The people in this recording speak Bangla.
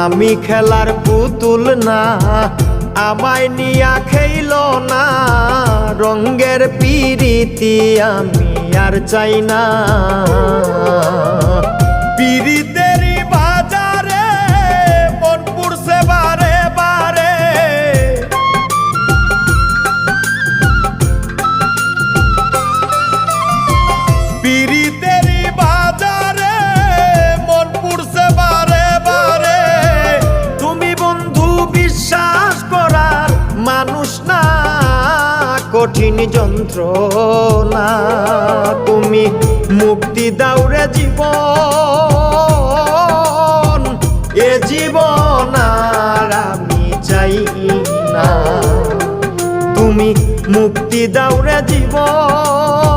আমি খেলার পুতুল না, আমায় নিয়া খেইল না, রঙ্গের পিরিতি আমি আর চাই না। পিরিতেরই বাজারে মন পুড়ছে বারে বারে, পিরিতেরই বাজারে মন পুড়ছে বারে বারে। তুমি বন্ধু বিশ্বাস করার মানুষ না, কঠিন যন্ত্রণা। তুমি মুক্তি দাও রে জীবন, এ জীবন আর আমি চাই না। তুমি মুক্তি দাও রে জীবন,